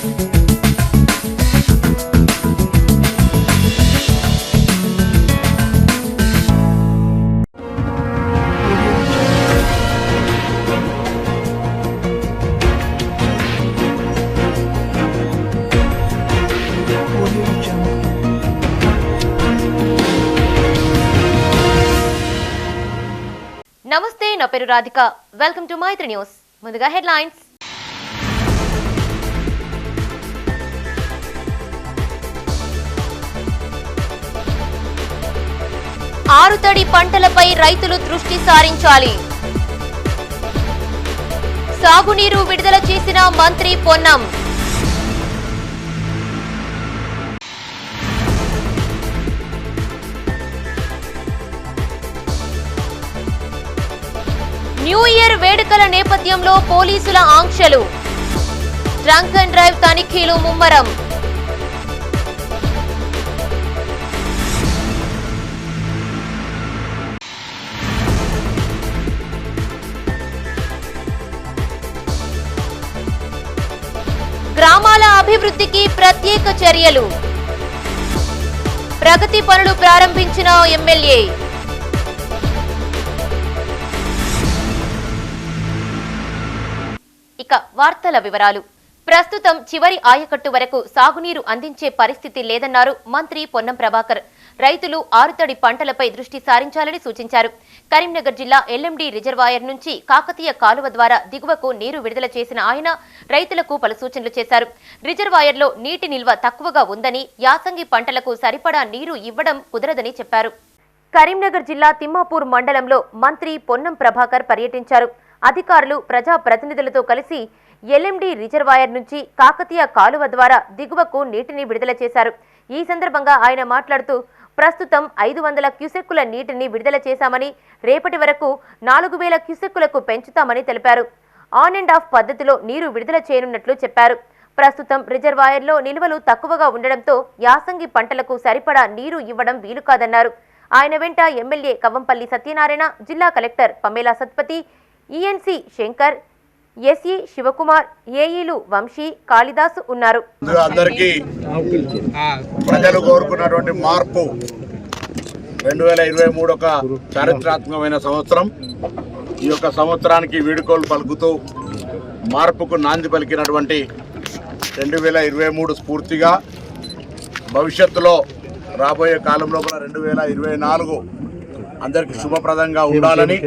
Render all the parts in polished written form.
నమస్తే, నా పేరు Radhika. Welcome to Maitri news. ముందుగా హెడ్లైన్స్. ఆరుతడి పంటలపై రైతులు దృష్టి సారించాలి. సాగునీరు విడుదల చేసిన మంత్రి పొన్నం. న్యూ ఇయర్ వేడుకల నేపథ్యంలో పోలీసుల ఆంక్షలు. డ్రంక్ అండ్ డ్రైవ్ తనిఖీలు ముమ్మరం. గ్రామాల అభివృద్ధికి ప్రత్యేక చర్యలు. ప్రగతి పనులు ప్రారంభించిన ఎమ్మెల్యే. ఇక వార్తల వివరాలు. ప్రస్తుతం చివరి ఆయకట్టు వరకు సాగునీరు అందించే పరిస్థితి లేదన్నారు మంత్రి పొన్నం ప్రభాకర్. రైతులు ఆరుతడి పంటలపై దృష్టి సారించాలని సూచించారు. కరీంనగర్ జిల్లా ఎల్ఎండి రిజర్వాయర్ నుంచి కాకతీయ కాలువ ద్వారా దిగువకు నీరు విడుదల చేసిన ఆయన రైతులకు పలు సూచనలు చేశారు. రిజర్వాయర్లో నీటి నిల్వ తక్కువగా ఉందని, యాసంగి పంటలకు సరిపడా నీరు ఇవ్వడం కుదరదని చెప్పారు. కరీంనగర్ జిల్లా తిమ్మాపూర్ మండలంలో మంత్రి పొన్నం ప్రభాకర్ పర్యటించారు. అధికారులు, ప్రజా ప్రతినిధులతో కలిసి ఎల్ఎండి రిజర్వాయర్ నుంచి కాకతీయ కాలువ ద్వారా దిగువకు నీటిని విడుదల చేశారు. ఈ సందర్భంగా ఆయన మాట్లాడుతూ, ప్రస్తుతం 500 క్యూసెక్కుల నీటిని విడుదల చేశామని, రేపటి వరకు 4000 క్యూసెక్కులకు పెంచుతామని తెలిపారు. ఆన్ అండ్ ఆఫ్ పద్ధతిలో నీరు విడుదల చేయనున్నట్లు చెప్పారు. ప్రస్తుతం రిజర్వాయర్లో నిల్వలు తక్కువగా ఉండడంతో యాసంగి పంటలకు సరిపడా నీరు ఇవ్వడం వీలు కాదన్నారు. ఆయన వెంట ఎమ్మెల్యే కవ్వంపల్లి సత్యనారాయణ, జిల్లా collector Pamela Satpathy, ENC Shankar, SE Sivakumar, ఏఈలు వంశీ, కాళిదాసు ఉన్నారు. అందరికీ ప్రజలు కోరుకున్నటువంటి మార్పు 2023 ఒక చారిత్రాత్మకమైన సంవత్సరం. ఈ యొక్క సంవత్సరానికి వీడుకోలు పలుకుతూ మార్పుకు నాంది పలికినటువంటి 2023 స్ఫూర్తిగా భవిష్యత్తులో రాబోయే కాలంలో 2024 అందరికీ శుభప్రదంగా ఉండాలని,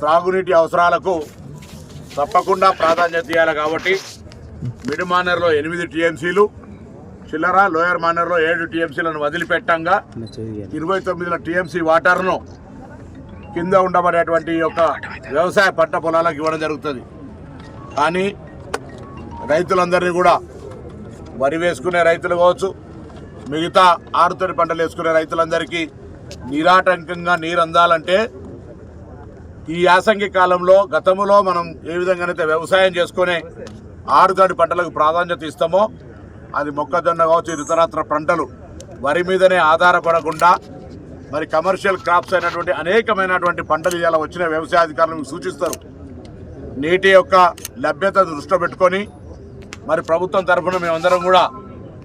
త్రాగునీటి అవసరాలకు తప్పకుండా ప్రాధాన్యత ఇవ్వాలి. కాబట్టి మిడ్ మానర్లో 8 టీఎంసీలు, చిల్లర లోయర్ మానర్లో 7 టీఎంసీలను వదిలిపెట్టంగా 29 టీఎంసీ వాటర్ను కింద ఉండబడేటువంటి యొక్క వ్యవసాయ పంట పొలాలకు ఇవ్వడం జరుగుతుంది. కానీ రైతులందరినీ కూడా, వరి వేసుకునే రైతులు కావచ్చు, మిగతా ఆరుతడి పంటలు వేసుకునే రైతులందరికీ నిరాటంకంగా నీరు అందాలంటే ఈ యాసంగి కాలంలో గతంలో మనం ఏ విధంగానైతే వ్యవసాయం చేసుకునే ఆరుతడి పంటలకు ప్రాధాన్యత ఇస్తామో, అది మొక్కజొన్న కావచ్చు, ఇతరత్ర పంటలు వరి మీదనే ఆధారపడకుండా మరి కమర్షియల్ క్రాప్స్ అయినటువంటి అనేకమైనటువంటి పంటలు ఇలా వచ్చిన వ్యవసాయ అధికారులకు సూచిస్తారు. నీటి యొక్క లభ్యతను దృష్టిలో పెట్టుకొని మరి ప్రభుత్వం తరఫున మేమందరం కూడా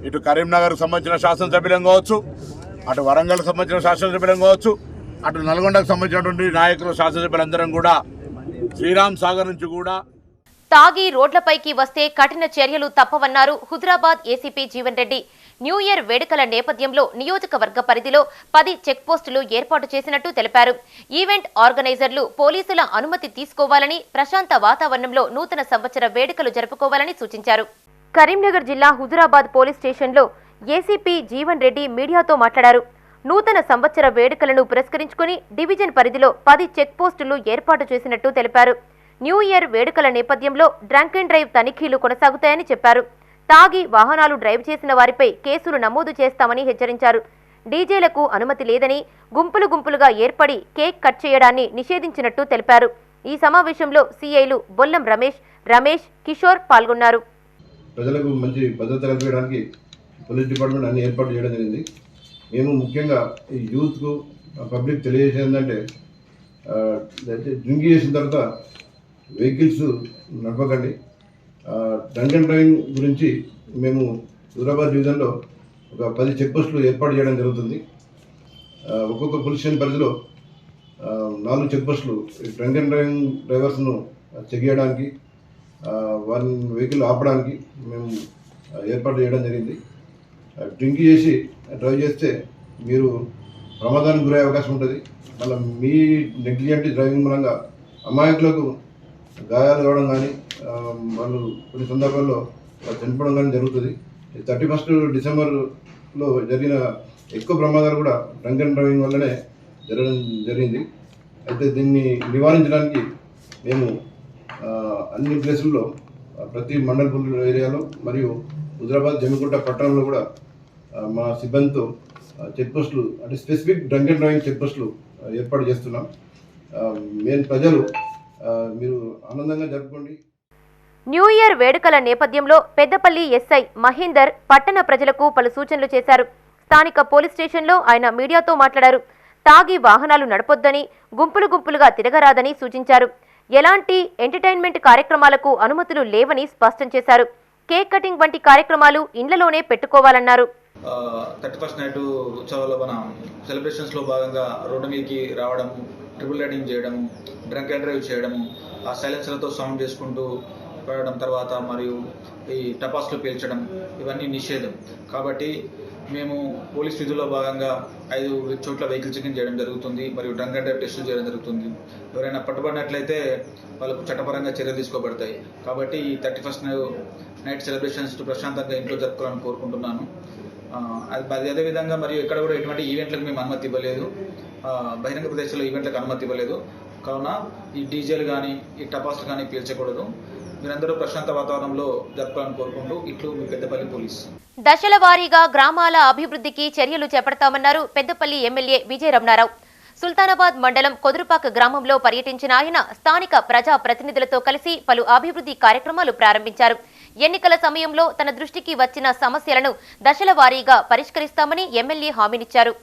ఇటు కరీంనగర్కు సంబంధించిన శాసనసభ్యులం కావచ్చు, అటు వరంగల్కు సంబంధించిన శాసనసభ్యులం కావచ్చు, అటు నల్గొండకు సంబంధించినటువంటి నాయకులు, శాసనసభ్యులందరం కూడా శ్రీరామ్ సాగర్ నుంచి కూడా తాగి రోడ్లపైకి వస్తే కఠిన చర్యలు తప్పవన్నారు Huzurabad ACP Jeevan Reddy. New year వేడుకల నేపథ్యంలో నియోజకవర్గ పరిధిలో 10 చెక్పోస్టులు ఏర్పాటు చేసినట్టు తెలిపారు. ఈవెంట్ ఆర్గనైజర్లు పోలీసుల అనుమతి తీసుకోవాలని, ప్రశాంత వాతావరణంలో నూతన సంవత్సర వేడుకలు జరుపుకోవాలని సూచించారు. కరీంనగర్ జిల్లా హుజరాబాద్ పోలీస్ స్టేషన్లో ఏసీపీ జీవన్ రెడ్డి మీడియాతో మాట్లాడారు. నూతన సంవత్సర వేడుకలను పురస్కరించుకుని డివిజన్ పరిధిలో 10 చెక్పోస్టులు ఏర్పాటు చేసినట్టు తెలిపారు. న్యూ ఇయర్ వేడుకల నేపథ్యంలో డ్రంక్ అండ్ డ్రైవ్ తనిఖీలు కొనసాగుతాయని చెప్పారు. తాగి వాహనాలు డ్రైవ్ చేసిన వారిపై కేసులు నమోదు చేస్తామని హెచ్చరించారు. డీజేలకు అనుమతి లేదని, గుంపులు గుంపులుగా ఏర్పడి కేక్ కట్ చేయడాన్ని నిషేధించినట్టు తెలిపారు. ఈ సమావేశంలో సీఐలు బొల్లం రమేష్, కిషోర్ పాల్గొన్నారు. ప్రజలకు మంచి భద్రత కల్పించడానికి పోలీస్ డిపార్ట్మెంట్ అన్ని ఏర్పాటు చేయడం జరిగింది. మేము ముఖ్యంగా ఈ యూత్కు పబ్లిక్ తెలియజేసేది ఏంటంటే, డ్రింక్ చేసిన తర్వాత వెహికల్స్ నడపకండి. డ్రంక్ అండ్ డ్రైవింగ్ గురించి మేము హైదరాబాద్ డివిజన్లో ఒక 10 చెక్ పోస్టులు ఏర్పాటు చేయడం జరుగుతుంది. ఒక్కొక్క పోలీస్ స్టేషన్ పరిధిలో 4 చెక్ పోస్టులు డ్రంక్ అండ్ డ్రైవింగ్ డ్రైవర్స్ను చెక్ చేయడానికి, వారిని వెహికల్ ఆపడానికి మేము ఏర్పాటు చేయడం జరిగింది. డ్రింక్ చేసి డ్రైవ్ చేస్తే మీరు ప్రమాదానికి గురయ్యే అవకాశం ఉంటుంది. మళ్ళీ మీ నెగ్లిజెంట్ డ్రైవింగ్ మూలంగా అమాయకులకు గాయాలు కావడం కానీ, వాళ్ళు కొన్ని సందర్భాల్లో చనిపోవడం కానీ జరుగుతుంది. 31 డిసెంబర్లో జరిగిన ఎక్కువ ప్రమాదాలు కూడా డ్రంక్ అండ్ డ్రైవింగ్ వల్లనే జరగడం జరిగింది. అయితే దీన్ని నివారించడానికి మేము అన్ని ప్లేసుల్లో ప్రతి మండల పోలీస్ ఏరియాలో మరియు హైదరాబాద్ జమ్మికుంట పట్టణంలో కూడా మా సిబ్బందితో చెక్ పోస్టులు, అంటే specific drunk and driving check పోస్టులు ఏర్పాటు చేస్తున్నాం. మెయిన్ ప్రజలు మీరు ఆనందంగా జరుపుకోండి. న్యూ ఇయర్ వేడుకల నేపథ్యంలో పెద్దపల్లి ఎస్ఐ మహేందర్ పట్టణ ప్రజలకు పలు సూచనలు చేశారు. స్థానిక పోలీస్ స్టేషన్లో ఆయన మీడియాతో మాట్లాడారు. తాగి వాహనాలు నడపొద్దని, గుంపులుగా తిరగరాదని సూచించారు. ఎలాంటి ఎంటర్టైన్మెంట్ కార్యక్రమాలకు అనుమతులు లేవని స్పష్టం చేశారు. కేక్ కటింగ్ వంటి కార్యక్రమాలు ఇండ్లలోనే పెట్టుకోవాలన్నారు. 31st నైట్ ఉత్సవాల్లో మన సెలబ్రేషన్స్లో భాగంగా రోడ్డు మీదకి రావడము, ట్రిపుల్ రైడింగ్ చేయడము, డ్రంక్ అండ్ డ్రైవ్ చేయడము, ఆ సైలెన్సర్లతో సౌండ్ చేసుకుంటూ పడడం, తర్వాత మరియు ఈ టపాసులు పేల్చడం, ఇవన్నీ నిషేధం. కాబట్టి మేము పోలీస్ విధుల్లో భాగంగా 5 చోట్ల వెహికల్ చెకింగ్ చేయడం జరుగుతుంది మరియు డ్రంక్ అండ్ డ్రైవ్ టెస్టులు చేయడం జరుగుతుంది. ఎవరైనా పట్టుబడినట్లయితే వాళ్ళకు చట్టపరంగా చర్యలు తీసుకోబడతాయి. కాబట్టి ఈ 31st నైట్ సెలబ్రేషన్స్ ప్రశాంతంగా ఇంట్లో జరుపుకోవాలని కోరుకుంటున్నాను. అదేవిధంగా మరియు ఎక్కడ కూడా ఎటువంటి ఈవెంట్లకు మేము అనుమతి ఇవ్వలేదు, బహిరంగ ప్రదేశాల్లో ఈవెంట్లకు అనుమతి ఇవ్వలేదు. కావున ఈ డీజేలు కానీ ఈ టపాసులు కానీ పీల్చకూడదు. మీరందరూ ప్రశాంత వాతావరణంలో జరపాలని కోరుకుంటూ ఇట్లు మీ పెద్దపల్లి పోలీస్. దశల వారీగా గ్రామాల అభివృద్ధికి చర్యలు చేపడతామన్నారు పెద్దపల్లి ఎమ్మెల్యే విజయ రమణారావు. సుల్తానాబాద్ మండలం కొదురుపాక గ్రామంలో పర్యటించిన ఆయన స్థానిక ప్రజా ప్రతినిధులతో కలిసి పలు అభివృద్ధి కార్యక్రమాలు ప్రారంభించారు. ఎన్నికల సమయంలో తన దృష్టికి వచ్చిన సమస్యలను దశల వారీగా పరిష్కరిస్తామని ఎమ్మెల్యే హామీనిచ్చారు.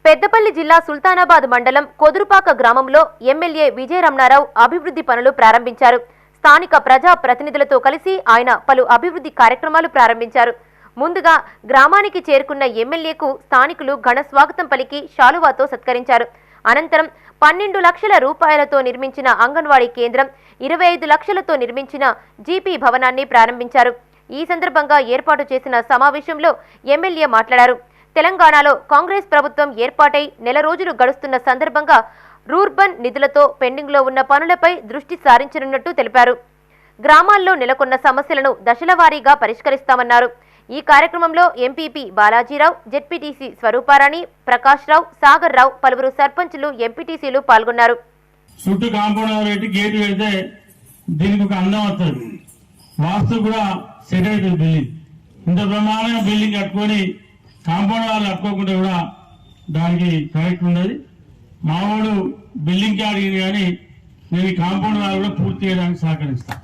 పెద్దపల్లి జిల్లా సుల్తానాబాద్ మండలం కొదురుపాక గ్రామంలో ఎమ్మెల్యే విజయ రమణారావు అభివృద్ధి పనులు ప్రారంభించారు. స్థానిక ప్రజా ప్రతినిధులతో కలిసి ఆయన పలు అభివృద్ధి కార్యక్రమాలు ప్రారంభించారు. ముందుగా గ్రామానికి చేరుకున్న ఎమ్మెల్యేకు స్థానికులు ఘన స్వాగతం పలికి శాలువాతో సత్కరించారు. అనంతరం 12 లక్షల రూపాయలతో నిర్మించిన అంగన్వాడీ కేంద్రం, 25 లక్షలతో నిర్మించిన జీపీ భవనాన్ని ప్రారంభించారు. ఈ సందర్భంగా ఏర్పాటు చేసిన సమావేశంలో ఎమ్మెల్యే మాట్లాడారు. తెలంగాణలో కాంగ్రెస్ ప్రభుత్వం ఏర్పాటై నెల రోజులు గడుస్తున్న సందర్భంగా రూర్బన్ నిధులతో పెండింగ్లో ఉన్న పనులపై దృష్టి సారించనున్నట్టు తెలిపారు. గ్రామాల్లో నెలకొన్న సమస్యలను దశల వారీగా పరిష్కరిస్తామన్నారు. ఈ కార్యక్రమంలో ఎంపీపీ బాలాజీరావు, జెడ్పీటీసీ స్వరూపారాణి, ప్రకాష్ రావు, సాగర్ రావు, పలువురు సర్పంచులు, ఎంపీటీసీలు పాల్గొన్నారు. చుట్టూ కాంపౌండ్ పెట్టి గేట్ పెడితే దీనికి ఒక అందం వస్తుంది, వాస్తు కూడా సెట్ అవుతుంది. బిల్డింగ్ ఇంత బ్రహ్మాండంగా బిల్డింగ్ కట్టుకొని కాంపౌండ్ వాళ్ళు కట్టుకోకుండా కూడా దానికి కరెక్ట్ ఉన్నది. మామూలు బిల్డింగ్కి అడిగింది కానీ నేను ఈ కాంపౌండ్ వాళ్ళు కూడా పూర్తి చేయడానికి సహకరిస్తాను.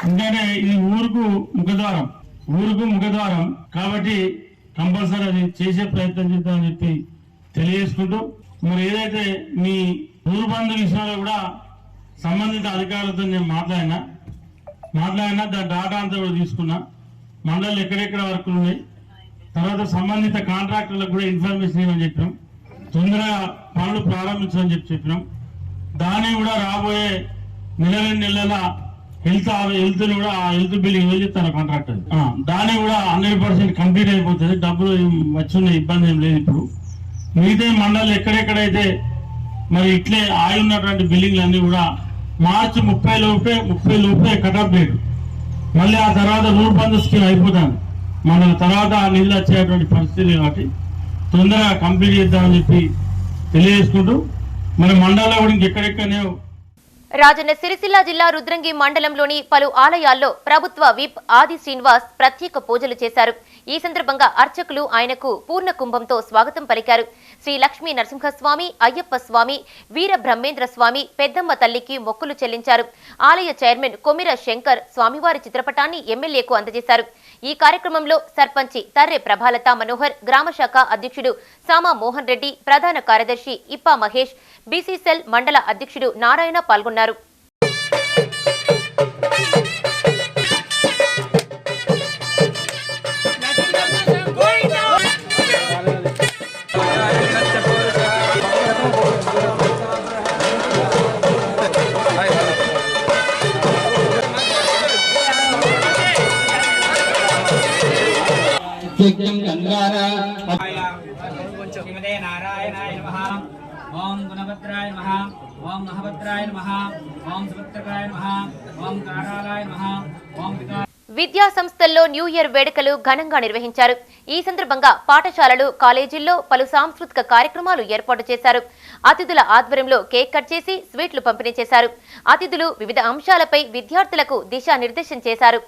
ఎందుకంటే ఇది ఊరుకు ముఖద్వారం కాబట్టి కంపల్సరీ అది చేసే ప్రయత్నం చేద్దామని చెప్పి తెలియజేసుకుంటూ, మరి ఏదైతే మీ ఊరు బంధు విషయంలో కూడా సంబంధిత అధికారులతో నేను మాట్లాడినా దాని డాటా అంతా కూడా తీసుకున్నా. మండలి ఎక్కడెక్కడ వర్కులు ఉన్నాయి, తర్వాత సంబంధిత కాంట్రాక్టర్లకు కూడా ఇన్ఫర్మేషన్ ఇవ్వని చెప్పినాం. తొందరగా పనులు ప్రారంభించమని చెప్పినాం. దాన్ని కూడా రాబోయే నెల హెల్త్ కూడా ఆ హెల్త్ బిల్డింగ్ చెప్తాను కాంట్రాక్టర్, దాన్ని కూడా 100% కంప్లీట్ అయిపోతుంది. డబ్బులు వచ్చిన ఇబ్బంది ఏం లేదు. ఇప్పుడు మిగతా మండలి ఎక్కడెక్కడైతే మరి ఇట్లే ఆయి ఉన్నటువంటి బిల్డింగ్లు అన్ని కూడా మార్చి 30 లోపే కటప్ డేట్. మళ్ళీ ఆ తర్వాత రూట్ స్కీమ్ అయిపోతాను. మన తర్వాత నిధులు వచ్చేటువంటి పరిస్థితి కాబట్టి తొందరగా కంప్లీట్ చేద్దామని చెప్పి తెలియజేసుకుంటూ, మన మండలంలో కూడా ఇంకెక్కడెక్కడనే రాజన్న సిరిసిల్ల జిల్లా రుద్రంగి మండలంలోని పలు ఆలయాల్లో ప్రభుత్వ విప్ ఆది శ్రీనివాస్ ప్రత్యేక పూజలు చేశారు. ఈ సందర్భంగా అర్చకులు ఆయనకు పూర్ణ కుంభంతో స్వాగతం పలికారు. శ్రీ లక్ష్మీ నరసింహస్వామి, అయ్యప్ప స్వామి, వీర బ్రహ్మేంద్ర స్వామి, పెద్దమ్మ తల్లికి మొక్కులు చెల్లించారు. ఆలయ చైర్మన్ కొమిర శంకర్ స్వామివారి చిత్రపటాన్ని ఎమ్మెల్యేకు అందజేశారు. ఈ కార్యక్రమంలో సర్పంచి తర్రె ప్రభాలత మనోహర్, గ్రామశాఖ అధ్యక్షుడు సామా మోహన్ రెడ్డి, ప్రధాన కార్యదర్శి ఇప్పా మహేష్, బీసీసెల్ మండల అధ్యక్షుడు నారాయణ పాల్గొన్నారు. తెలంగాణ. శ్రీమతే నారాయణాయ నమః. ఓం గుణభద్రాయ నమః. ఓం మహాభద్రాయ నమః. ఓం సుభద్రకాయ నమః. ఓం కారాలాయ నమః. ఓం విద్యా సంస్థల్లో న్యూ ఇయర్ వేడుకలు ఘనంగా నిర్వహించారు. ఈ సందర్భంగా పాఠశాలలు, కాలేజీల్లో పలు సాంస్కృతిక కార్యక్రమాలు ఏర్పాటు చేశారు. అతిథుల ఆధ్వర్యంలో కేక్ కట్ చేసి స్వీట్లు పంపిణీ చేశారు. అతిథులు వివిధ అంశాలపై విద్యార్థులకు దిశానిర్దేశం చేశారు.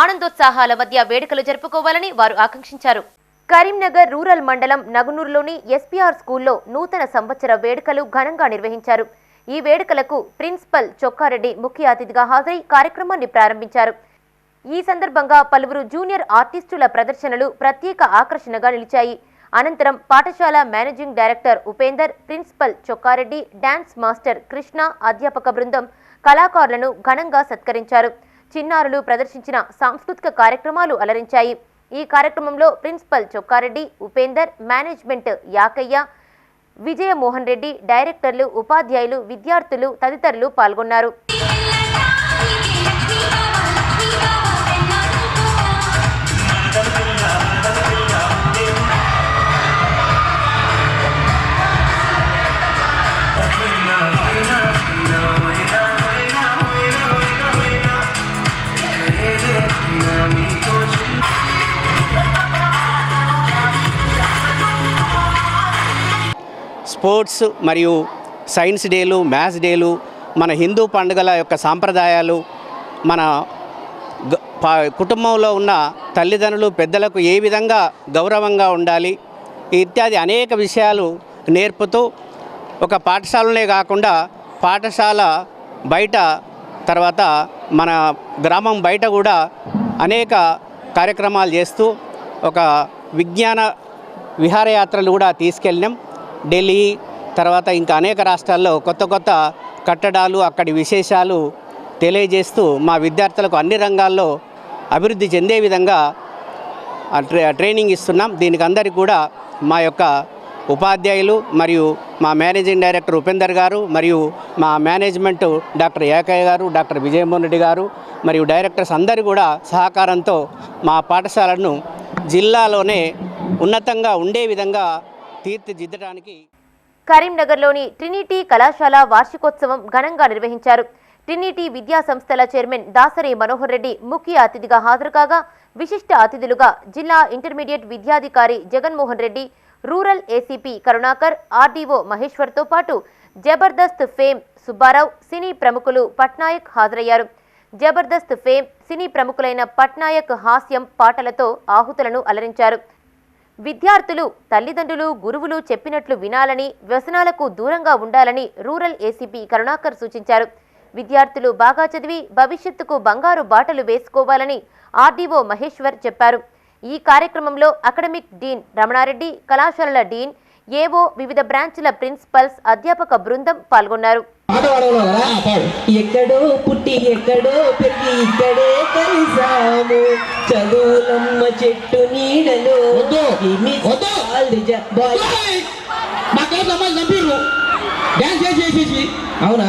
ఆనందోత్సాహాల మధ్య వేడుకలు జరుపుకోవాలని వారు ఆకాంక్షించారు. కరీంనగర్ రూరల్ మండలం నగునూరులోని ఎస్పీఆర్ స్కూల్లో నూతన సంవత్సర వేడుకలు ఘనంగా నిర్వహించారు. ఈ వేడుకలకు ప్రిన్సిపల్ చొక్కారెడ్డి ముఖ్య అతిథిగా హాజరై కార్యక్రమాన్ని ప్రారంభించారు. ఈ సందర్భంగా పలువురు జూనియర్ ఆర్టిస్టుల ప్రదర్శనలు ప్రత్యేక ఆకర్షణగా నిలిచాయి. అనంతరం పాఠశాల managing director Upender, principal Chokkareddy, dance master Krishna, అధ్యాపక బృందం కళాకారులను ఘనంగా సత్కరించారు. చిన్నారులు ప్రదర్శించిన సాంస్కృతిక కార్యక్రమాలు అలరించాయి. ఈ కార్యక్రమంలో ప్రిన్సిపల్ చొక్కారెడ్డి, ఉపేందర్, మేనేజ్మెంట్ యాకయ్య, విజయమోహన్ రెడ్డి, డైరెక్టర్లు, ఉపాధ్యాయులు, విద్యార్థులు తదితరులు పాల్గొన్నారు. స్పోర్ట్స్ మరియు సైన్స్ డేలు, మ్యాథ్స్ డేలు, మన హిందూ పండుగల యొక్క సాంప్రదాయాలు, మన కుటుంబంలో ఉన్న తల్లిదండ్రులు, పెద్దలకు ఏ విధంగా గౌరవంగా ఉండాలి ఇత్యాది అనేక విషయాలు నేర్పుతూ ఒక పాఠశాలనే కాకుండా పాఠశాల బయట, తర్వాత మన గ్రామం బయట కూడా అనేక కార్యక్రమాలు చేస్తూ ఒక విజ్ఞాన విహారయాత్రలు కూడా తీసుకెళ్ళినాం. ఢిల్లీ తర్వాత ఇంకా అనేక రాష్ట్రాల్లో కొత్త కొత్త కట్టడాలు, అక్కడి విశేషాలు తెలియజేస్తూ మా విద్యార్థులకు అన్ని రంగాల్లో అభివృద్ధి చెందే విధంగా ట్రైనింగ్ ఇస్తున్నాం. దీనికి అందరికీ కూడా మా యొక్క ఉపాధ్యాయులు మరియు మా మేనేజింగ్ డైరెక్టర్ ఉపేందర్ గారు మరియు మా మేనేజ్మెంట్ డాక్టర్ ఏకయ్య గారు, డాక్టర్ విజయమోహన్ రెడ్డి గారు మరియు డైరెక్టర్స్ అందరూ కూడా సహకారంతో మా పాఠశాలను జిల్లాలోనే ఉన్నతంగా ఉండే విధంగా తీర్చిదిద్దడానికి కరీంనగర్లోని ట్రినిటీ కళాశాల వార్షికోత్సవం ఘనంగా నిర్వహించారు. ట్రినిటీ విద్యా సంస్థల చైర్మన్ దాసరి మనోహర్ రెడ్డి ముఖ్య అతిథిగా హాజరు కాగా, విశిష్ట అతిథులుగా జిల్లా ఇంటర్మీడియట్ విద్యాధికారి Jaganmohan Reddy, rural ACP Karunakar, RDO మహేశ్వర్తో పాటు జబర్దస్త్ ఫేమ్ సుబ్బారావు, సినీ ప్రముఖులు పట్నాయక్ హాజరయ్యారు. జబర్దస్త్ ఫేమ్ సినీ ప్రముఖులైన పట్నాయక్ హాస్యం పాటలతో ఆహుతులను అలరించారు. విద్యార్థులు తల్లిదండ్రులు, గురువులు చెప్పినట్లు వినాలని, వ్యసనాలకు దూరంగా ఉండాలని రూరల్ ఏసీపీ కరుణాకర్ సూచించారు. విద్యార్థులు బాగా చదివి భవిష్యత్తుకు బంగారు బాటలు వేసుకోవాలని ఆర్డీఓ మహేశ్వర్ చెప్పారు. ఈ కార్యక్రమంలో అకాడమిక్ డీన్ రమణారెడ్డి, కళాశాలల డీన్, ఏవో, వివిధ బ్రాంచ్ల ప్రిన్సిపల్స్, అధ్యాపక బృందం పాల్గొన్నారు. ఎక్కడో పుట్టి ఎక్కడో పెరిగి ఇక్కడే కలిసాము, చదువులమ్మ చెట్టు నీడలో అవునా?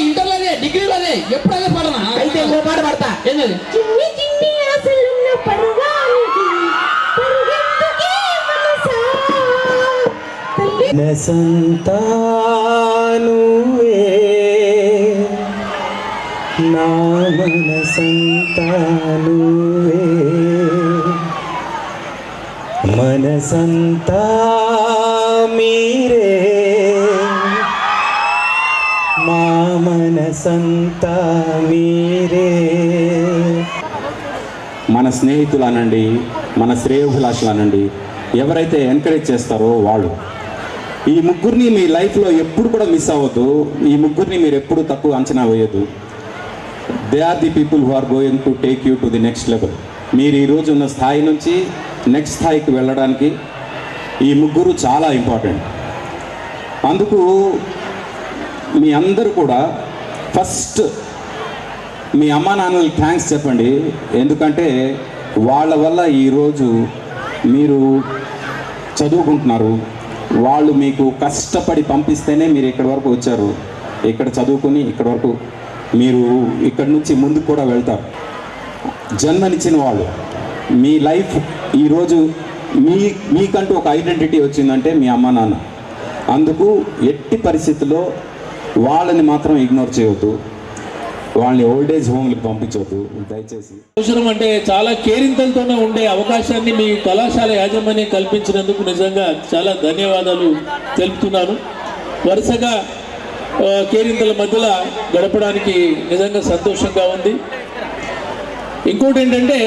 ఇంటర్లోనే డిగ్రీలోనే ఎప్పుడైనా పడనా? అయితే ఇంకో పాట పడతా. ఏంటది? చిన్ని చిన్ని ఆశలున్న పరుగానికి పరుగెత్తుకే మనసా సంతానువే నా మనసంతానువే మనసంతా మీరే మా మనసంతా మీరే. మన స్నేహితులు అనండి, మన శ్రేయోభిలాషులు అనండి, ఎవరైతే ఎంకరేజ్ చేస్తారో వాళ్ళు. ఈ ముగ్గురిని మీ లైఫ్లో ఎప్పుడు కూడా మిస్ అవ్వద్దు. ఈ ముగ్గురిని మీరు ఎప్పుడు తక్కువ అంచనా వేయద్దు. They are the people who are going to take you to the next level. మీరు ఈరోజు ఉన్న స్థాయి నుంచి నెక్స్ట్ స్థాయికి వెళ్ళడానికి ఈ ముగ్గురు చాలా ఇంపార్టెంట్. అందుకు మీ అందరూ కూడా ఫస్ట్ మీ అమ్మా నాన్నలకి థ్యాంక్స్ చెప్పండి. ఎందుకంటే వాళ్ళ వల్ల ఈరోజు మీరు చదువుకుంటున్నారు. వాళ్ళు మీకు కష్టపడి పంపిస్తేనే మీరు ఇక్కడి వరకు వచ్చారు. ఇక్కడ చదువుకుని ఇక్కడి వరకు మీరు ఇక్కడి నుంచి ముందుకు కూడా వెళ్తారు. జన్మనిచ్చిన వాళ్ళు మీ లైఫ్ ఈరోజు మీకంటూ ఒక ఐడెంటిటీ వచ్చిందంటే మీ అమ్మ నాన్న. అందుకు ఎట్టి పరిస్థితుల్లో వాళ్ళని మాత్రం ఇగ్నోర్ చేయవద్దు, వాళ్ళని ఓల్డ్ ఏజ్ హోమ్లకు పంపించవద్దు దయచేసి. అవసరం అంటే చాలా కేరింతలతోనే ఉండే అవకాశాన్ని మీ కళాశాల యాజమాన్యం కల్పించినందుకు నిజంగా చాలా ధన్యవాదాలు తెలుపుతున్నాను. వరుసగా కేరింతల మధ్యలో గడపడానికి నిజంగా సంతోషంగా ఉంది. ఇంకోటి ఏంటంటే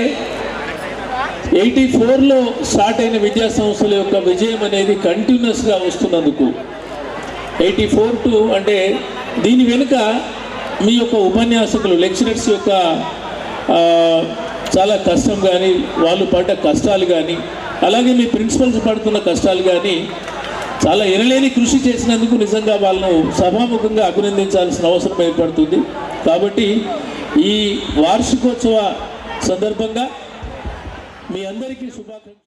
84లో స్టార్ట్ అయిన విద్యా సంస్థల యొక్క విజయం అనేది కంటిన్యూస్గా వస్తున్నందుకు 84 టు అంటే దీని వెనుక మీ యొక్క ఉపన్యాసకులు లెక్చరర్స్ యొక్క చాలా కష్టం కానీ, వాళ్ళు పడ్డ కష్టాలు కానీ, అలాగే మీ ప్రిన్సిపల్స్ పడుతున్న కష్టాలు కానీ చాలా ఎనలేని కృషి చేసినందుకు నిజంగా వాళ్ళను సభాముఖంగా అభినందించాల్సిన అవసరం ఏర్పడుతుంది. కాబట్టి ఈ వార్షికోత్సవ సందర్భంగా మీ అందరికీ శుభాకాంక్షలు.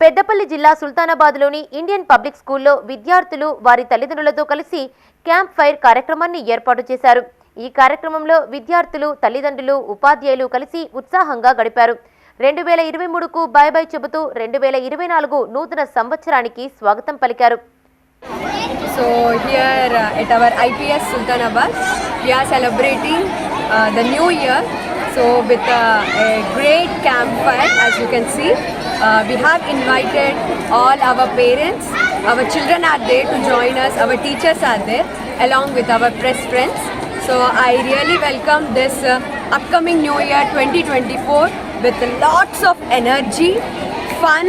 పెద్దపల్లి జిల్లా సుల్తానాబాద్లోని ఇండియన్ పబ్లిక్ స్కూల్లో విద్యార్థులు వారి తల్లిదండ్రులతో కలిసి క్యాంప్ ఫైర్ కార్యక్రమాన్ని ఏర్పాటు చేశారు. ఈ కార్యక్రమంలో విద్యార్థులు, తల్లిదండ్రులు, ఉపాధ్యాయులు కలిసి ఉత్సాహంగా గడిపారు. 2023కు బై బై చెబుతూ 2024 నూతన సంవత్సరానికి స్వాగతం పలికారు. So here at our IPS Sultanabad, we are celebrating the new year. So with a great campfire, as you can see, we have invited all our parents. Our children are there to join us. Our teachers are there, along with our press friends. So I really welcome this upcoming New Year 2024 with lots of energy, fun,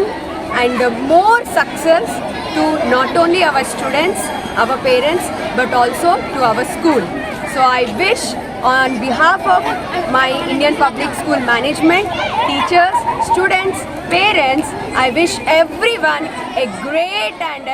and more success to not only our students, our parents, but also to our school. So I wish on behalf of my Indian Public School management, teachers, students, parents, I wish everyone a great and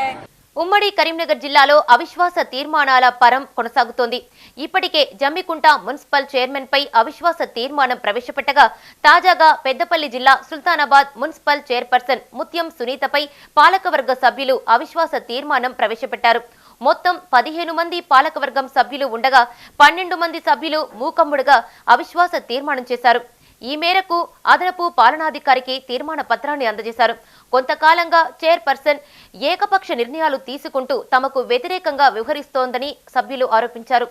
ఉమ్మడి కరీంనగర్ జిల్లాలో అవిశ్వాస తీర్మానాల పరం కొనసాగుతోంది. ఇప్పటికే Jammikunta municipal chairman పై అవిశ్వాస తీర్మానం ప్రవేశపెట్టగా తాజాగా పెద్దపల్లి జిల్లా సుల్తానాబాద్ మున్సిపల్ చైర్పర్సన్ ముత్యం సునీతపై పాలకవర్గ సభ్యులు అవిశ్వాస తీర్మానం ప్రవేశపెట్టారు. మొత్తం 15 మంది పాలకవర్గం సభ్యులు ఉండగా 12 మంది సభ్యులు మూకమ్ముడుగా అవిశ్వాస తీర్మానం చేశారు. ఈ మేరకు అదనపు పాలనాధికారికి తీర్మాన పత్రాన్ని అందజేశారు. కొంతకాలంగా చైర్పర్సన్ ఏకపక్ష నిర్ణయాలు తీసుకుంటూ తమకు వ్యతిరేకంగా వ్యవహరిస్తోందని సభ్యులు ఆరోపించారు.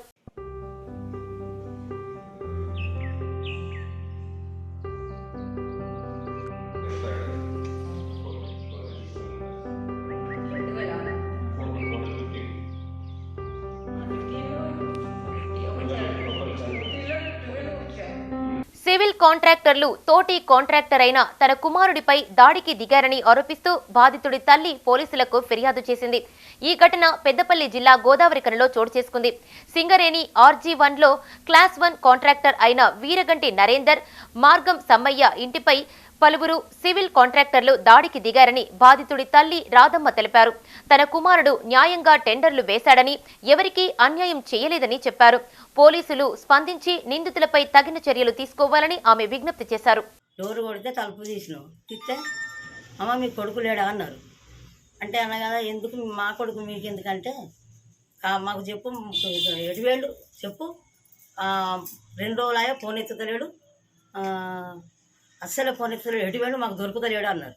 సివిల్ కాంట్రాక్టర్లు తోటి కాంట్రాక్టర్ అయిన తన కుమారుడిపై దాడికి దిగారని ఆరోపిస్తూ బాధితుడి తల్లి పోలీసులకు ఫిర్యాదు చేసింది. ఈ ఘటన పెద్దపల్లి జిల్లా గోదావరిఖనిలో చోటు చేసుకుంది. సింగరేణి RG1లో క్లాస్ 1 కాంట్రాక్టర్ అయిన వీరగంటి నరేందర్, మార్గం సమ్మయ్య ఇంటిపై పలువురు సివిల్ కాంట్రాక్టర్లు దాడికి దిగారని బాధితుడి తల్లి రాధమ్మ తెలిపారు. తన కుమారుడు న్యాయంగా టెండర్లు వేశాడని, ఎవరికీ అన్యాయం చేయలేదని చెప్పారు. పోలీసులు స్పందించి నిందితులపై తగిన చర్యలు తీసుకోవాలని ఆమె విజ్ఞప్తి చేశారు. డోరు కొడితే తలుపు తీసినావు, తిస్తే అమ్మ మీ కొడుకు లేడా అన్నారు. అంటే అనగా ఎందుకు మా కొడుకు మీకు ఎందుకంటే మాకు చెప్పు, ఎటువేళ్ళు చెప్పు, 2 రోజులాయో ఫోన్ ఎత్తుతలేడు, అస్సలే ఫోన్ ఎత్తుతలేడు, ఎటువేళ్ళు మాకు దొరుకుతలేడు అన్నారు.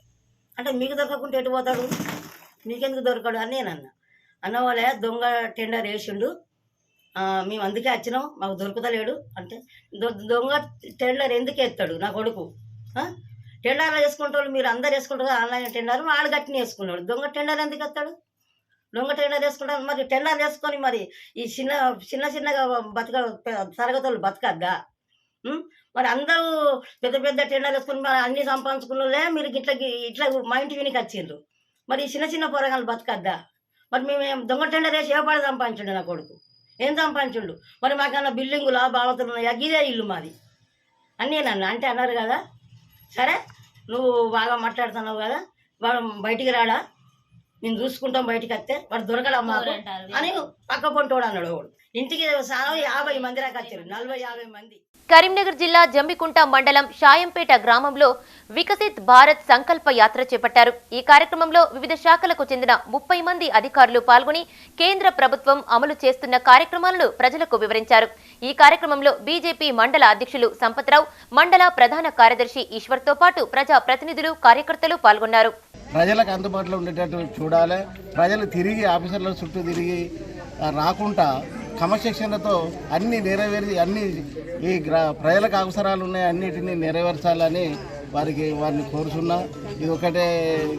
అంటే మీకు దొరకకుంటే ఎటు పోతాడు, మీకెందుకు దొరకడు అని నేను అన్న వాళ్ళే దొంగ టెండర్ వేసిండు, మేము అందుకే వచ్చినాం, మాకు దొరుకుతలేడు అంటే దొంగ టెండర్ ఎందుకు ఎత్తాడు నా కొడుకు? టెండర్లు వేసుకుంటాడు, మీరు అందరు వేసుకుంటారు ఆన్లైన్ టెండర్, వాడు గట్టిని వేసుకున్నాడు. దొంగ టెండర్ ఎందుకు ఎత్తాడు? దొంగ టెండర్ వేసుకుంటాడు. మరి టెండర్ వేసుకొని మరి ఈ చిన్నగా తరగతులు బతకద్దా? మరి అందరూ పెద్ద పెద్ద టెండర్ వేసుకొని మరి అన్ని సంపాదించుకున్నలే మీరు ఇట్లా మా ఇంటి వినికి వచ్చిండ్రు. మరి చిన్న పొరగాలు బతకద్దా? మరి మేము దొంగ టెండర్ వేసి ఏ పాడు సంపాదించండు నా కొడుకు? ఏం సంపాదించుండు? మరి మాకన్నా బిల్డింగులా బావతులు ఉన్నాయా? ఇదే ఇల్లు మాది అన్నీ నన్ను అంటే అన్నారు కదా. సరే నువ్వు బాగా మాట్లాడుతున్నావు కదా, వాడు బయటికి రాడా, మేము చూసుకుంటాం, బయటికి వస్తే వాడు దొరకడా మాకు అని పక్క పొంటోడు అన్నాడు. వాడు ఇంటికి 50 మంది దాకా వచ్చారు, 40-50 మంది. కరీంనగర్ జిల్లా జంబికుంట మండలం షాయంపేట గ్రామంలో వికసిత్ భారత్ సంకల్ప యాత్ర చేపట్టారు. ఈ కార్యక్రమంలో వివిధ శాఖలకు చెందిన 30 మంది అధికారులు పాల్గొని కేంద్ర ప్రభుత్వం అమలు చేస్తున్న కార్యక్రమాలను ప్రజలకు వివరించారు. ఈ కార్యక్రమంలో బీజేపీ మండల అధ్యక్షులు సంపత్రావు, మండల ప్రధాన కార్యదర్శి ఈశ్వర్తో పాటు ప్రజా ప్రతినిధులు, కార్యకర్తలు పాల్గొన్నారు. ప్రజలకు అందుబాటులో ఉండేటట్టు చూడాలి. ప్రజలు తిరిగి ఆఫీసర్ల చుట్టూ తిరిగి రాకుండా క్రమశిక్షణతో అన్ని అన్ని ఈ ప్రజలకు అవసరాలు ఉన్నాయి అన్నిటినీ నెరవేర్చాలని వారిని కోరుతున్నా. ఇది ఒకటే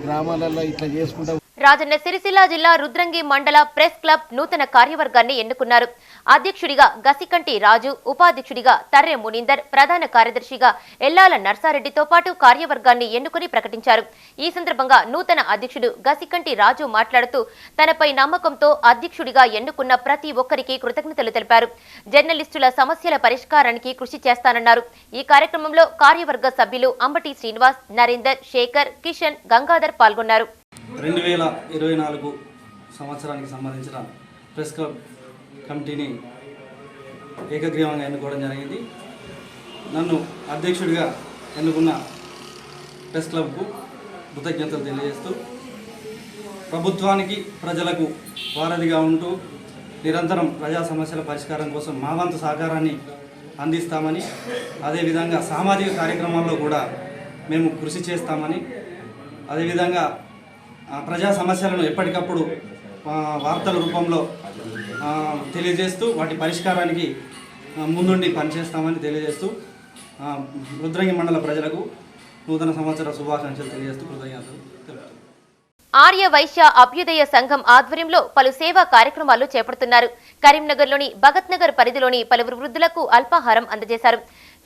గ్రామాలలో ఇట్లా చేసుకుంటా. రాజన్న సిరిసిల్ల జిల్లా రుద్రంగి మండల ప్రెస్ క్లబ్ నూతన కార్యవర్గాన్ని ఎన్నుకున్నారు. అధ్యక్షుడిగా గసికంటి రాజు, ఉపాధ్యక్షుడిగా తర్రె మునీందర్, ప్రధాన కార్యదర్శిగా ఎల్లాల నర్సారెడ్డితో పాటు కార్యవర్గాన్ని ఎన్నుకుని ప్రకటించారు. ఈ సందర్భంగా నూతన అధ్యక్షుడు గసికంటి రాజు మాట్లాడుతూ తనపై నమ్మకంతో అధ్యక్షుడిగా ఎన్నుకున్న ప్రతి ఒక్కరికి కృతజ్ఞతలు తెలిపారు. జర్నలిస్టుల సమస్యల పరిష్కారానికి కృషి చేస్తానన్నారు. ఈ కార్యక్రమంలో కార్యవర్గ సభ్యులు అంబటి శ్రీనివాస్, నరేందర్, శేఖర్, కిషన్, గంగాధర్ పాల్గొన్నారు. 2024 సంవత్సరానికి సంబంధించిన ప్రెస్ క్లబ్ కమిటీని ఏకగ్రీవంగా ఎన్నుకోవడం జరిగింది. నన్ను అధ్యక్షుడిగా ఎన్నుకున్న ప్రెస్ క్లబ్కు కృతజ్ఞతలు తెలియజేస్తూ ప్రభుత్వానికి ప్రజలకు వారధిగా ఉంటూ నిరంతరం ప్రజా సమస్యల పరిష్కారం కోసం మా వంతు సహకారాన్ని అందిస్తామని, అదేవిధంగా సామాజిక కార్యక్రమాల్లో కూడా మేము కృషి చేస్తామని, అదేవిధంగా ప్రజా సమస్యలను ఎప్పటికప్పుడు వార్తల రూపంలో తెలియజేస్తూ వాటి పరిష్కారానికి ముందుండి పనిచేస్తామని తెలియజేస్తూ రుద్రంగి మండల ప్రజలకు నూతన సంవత్సర శుభాకాంక్షలు తెలియజేస్తూ కృతజ్ఞతలు తెలుపుతున్నాను. ఆర్య వైశ్య అభ్యుదయ సంఘం ఆధ్వర్యంలో పలు సేవా కార్యక్రమాలు చేపడుతున్నారు. కరీంనగర్లోని భగత్ నగర్ పరిధిలోని పలువురు వృద్ధులకు అల్పాహారం అందజేశారు.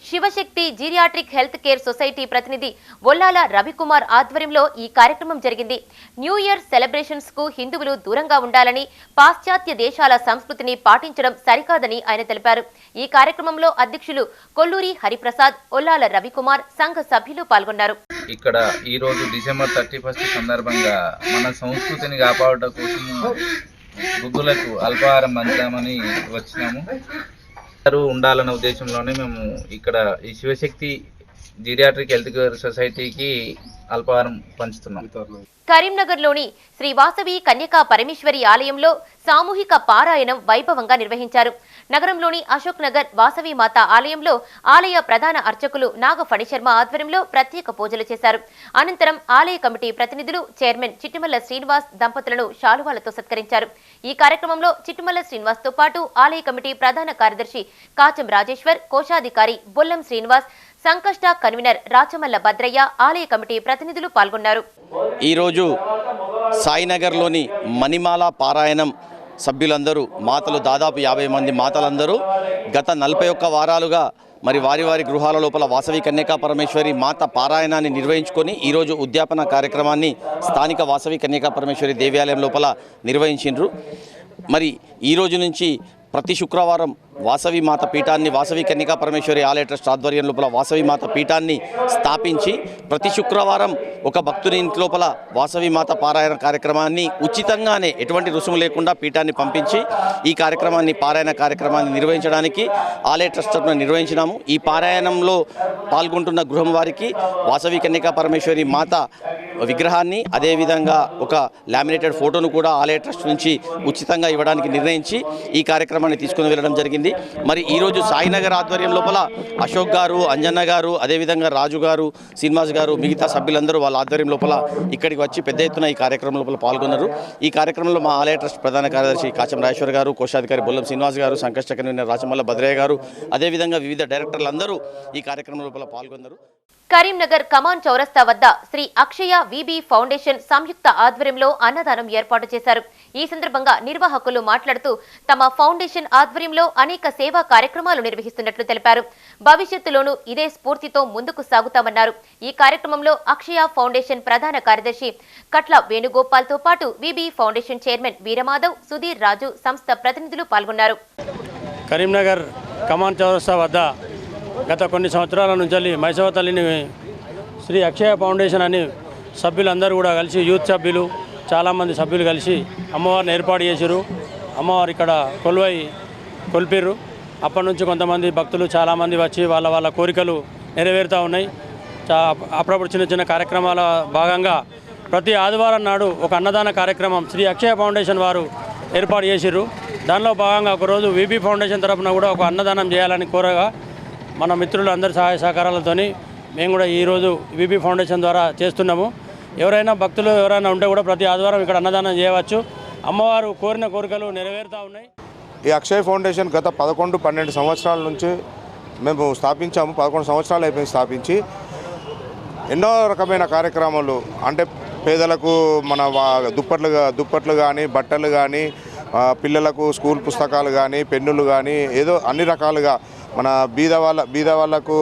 Shivashakti geriatric health care society ప్రతినిధి ఒల్లాల రవికుమార్ ఆధ్వర్యంలో ఈ కార్యక్రమం జరిగింది. న్యూ ఇయర్ సెలబ్రేషన్స్ కు హిందువులు దూరంగా ఉండాలని, పాశ్చాత్య దేశాల సంస్కృతిని పాటించడం సరికాదని ఆయన తెలిపారు. ఈ కార్యక్రమంలో అధ్యక్షులు కొల్లూరి హరిప్రసాద్, ఒల్లాల రవికుమార్, సంఘ సభ్యులు పాల్గొన్నారు. ఇక్కడ ఈ రోజు డిసెంబర్ 31 సందర్భంగా మన సంస్కృతిని కాపాడటం కోసం వృద్ధులకు అల్పాహారం పంచామని వచ్చినాము. ఉండాలన్న ఉద్దేశంలోనే మేము ఇక్కడ ఈ శివశక్తి జీరియాట్రిక్ హెల్త్ కేర్ సొసైటీకి అల్పాహారం పంచుతున్నాం. కరీంనగర్లోని శ్రీ వాసవి కన్యకా పరమేశ్వరి ఆలయంలో సామూహిక పారాయణం వైభవంగా నిర్వహించారు. నగరంలోని అశోక్ నగర్ వాసవి మాత ఆలయంలో ఆలయ ప్రధాన అర్చకులు నాగ ఫణిశర్మ ఆధ్వర్యంలో ప్రత్యేక పూజలు చేశారు. అనంతరం ఆలయ కమిటీ ప్రతినిధులు చైర్మన్ చిట్టిమల్ల శ్రీనివాస్ దంపతులను శాలువాలతో సత్కరించారు. ఈ కార్యక్రమంలో చిట్టిమల్ల శ్రీనివాస్ తో పాటు ఆలయ కమిటీ ప్రధాన కార్యదర్శి కాచం రాజేశ్వర్, కోశాధికారి బొల్లం శ్రీనివాస్, సంకష్ట కన్వీనర్ రాచమల్ల భద్రయ్య, ఆలయ కమిటీ ప్రతినిధులు పాల్గొన్నారు. ఈరోజు సాయినగర్లోని మణిమాల పారాయణం సభ్యులందరూ మాతలు, దాదాపు 50 మంది మాతలందరూ గత 41 వారాలుగా మరి వారి వారి గృహాల లోపల వాసవి కన్యకా పరమేశ్వరి మాత పారాయణాన్ని నిర్వహించుకొని ఈరోజు ఉద్యాపన కార్యక్రమాన్ని స్థానిక వాసవి కన్యకా పరమేశ్వరి దేవాలయం లోపల నిర్వహించిండ్రు. మరి ఈ రోజు నుంచి ప్రతి శుక్రవారం వాసవి మాత పీఠాన్ని వాసవి కన్యకా పరమేశ్వరి ఆలయ ట్రస్ట్ ఆధ్వర్యం లోపల వాసవి మాత పీఠాన్ని స్థాపించి ప్రతి శుక్రవారం ఒక భక్తుని ఇంటి లోపల వాసవి మాత పారాయణ కార్యక్రమాన్ని ఉచితంగానే ఎటువంటి రుసుము లేకుండా పీఠాన్ని పంపించి ఈ పారాయణ కార్యక్రమాన్ని నిర్వహించడానికి ఆలయ ట్రస్ట్ నిర్వహించినాము. ఈ పారాయణంలో పాల్గొంటున్న గృహం వారికి వాసవి కన్యకా పరమేశ్వరి మాత విగ్రహాన్ని, అదేవిధంగా ఒక లామినేటెడ్ ఫోటోను కూడా ఆలయ ట్రస్ట్ నుంచి ఉచితంగా ఇవ్వడానికి నిర్ణయించి ఈ కార్యక్రమాన్ని తీసుకుని వెళ్ళడం జరిగింది. మరి ఈరోజు సాయినగర్ ఆధ్వర్యం లోపల అశోక్ గారు, అంజన్న గారు, అదేవిధంగా రాజు గారు, శ్రీనివాస్ గారు, మిగతా సభ్యులందరూ వాళ్ళ ఆధ్వర్యం లోపల ఇక్కడికి వచ్చి పెద్ద ఎత్తున ఈ కార్యక్రమం లోపల పాల్గొన్నారు. ఈ కార్యక్రమంలో మా ఆలయ ట్రస్ట్ ప్రధాన కార్యదర్శి కాచం రాజేశ్వర్ గారు, కోశాధికారి బొల్లం శ్రీనివాస్ గారు, సంకష్ట కన్వీనర్ రాచమల్ల భద్రయ్య గారు, అదేవిధంగా వివిధ డైరెక్టర్లందరూ ఈ కార్యక్రమం లోపల పాల్గొన్నారు. కరీంనగర్ కమాన్ చౌరస్తా వద్ద శ్రీ అక్షయ విబి ఫౌండేషన్ సంయుక్త ఆధ్వర్యంలో అన్నదానం ఏర్పాటు చేశారు. ఈ సందర్భంగా నిర్వాహకులు మాట్లాడుతూ తమ ఫౌండేషన్ ఆధ్వర్యంలో అనేక సేవా కార్యక్రమాలు నిర్వహిస్తున్నట్లు తెలిపారు. భవిష్యత్తులోనూ ఇదే స్ఫూర్తితో ముందుకు సాగుతామన్నారు. ఈ కార్యక్రమంలో అక్షయ ఫౌండేషన్ ప్రధాన కార్యదర్శి కట్ల వేణుగోపాల్ తో పాటు VB foundation chairman Veeramadhav, Sudheer రాజు, సంస్థ ప్రతినిధులు పాల్గొన్నారు. కరీంనగర్ కమాన్ చౌరస్తా వద్ద గత కొన్ని సంవత్సరాల నుంచి మైసవ తల్లిని శ్రీ అక్షయ ఫౌండేషన్ అని సభ్యులందరూ కూడా కలిసి, యూత్ సభ్యులు చాలామంది సభ్యులు కలిసి అమ్మవారిని ఏర్పాటు చేశారు. అమ్మవారు ఇక్కడ కొలువై కొలిపిర్రు. అప్పటి నుంచి కొంతమంది భక్తులు చాలామంది వచ్చి వాళ్ళ కోరికలు నెరవేరుతూ ఉన్నాయి. అప్పుడప్పుడు చిన్న చిన్న కార్యక్రమాల భాగంగా ప్రతి ఆదివారం నాడు ఒక అన్నదాన కార్యక్రమం శ్రీ అక్షయ ఫౌండేషన్ వారు ఏర్పాటు చేసిర్రు. దానిలో భాగంగా ఒకరోజు విబి ఫౌండేషన్ తరఫున కూడా ఒక అన్నదానం చేయాలని కోరగా మన మిత్రులు అందరి సహాయ సహకారాలతోని మేము కూడా ఈరోజు విబి ఫౌండేషన్ ద్వారా చేస్తున్నాము. ఎవరైనా భక్తులు ఎవరైనా ఉంటే కూడా ప్రతి ఆదివారం ఇక్కడ అన్నదానం చేయవచ్చు. అమ్మవారు కోరిన కోరికలు నెరవేరుతూ ఉన్నాయి. ఈ అక్షయ్ ఫౌండేషన్ గత 11-12 సంవత్సరాల నుంచి మేము స్థాపించాము. 11 సంవత్సరాలు అయిపోయింది స్థాపించి. ఎన్నో రకమైన కార్యక్రమాలు అంటే పేదలకు మన దుప్పట్లు కానీ, బట్టలు కానీ, పిల్లలకు స్కూల్ పుస్తకాలు కానీ, పెన్నులు కానీ, ఏదో అన్ని రకాలుగా మన బీద వాళ్ళకు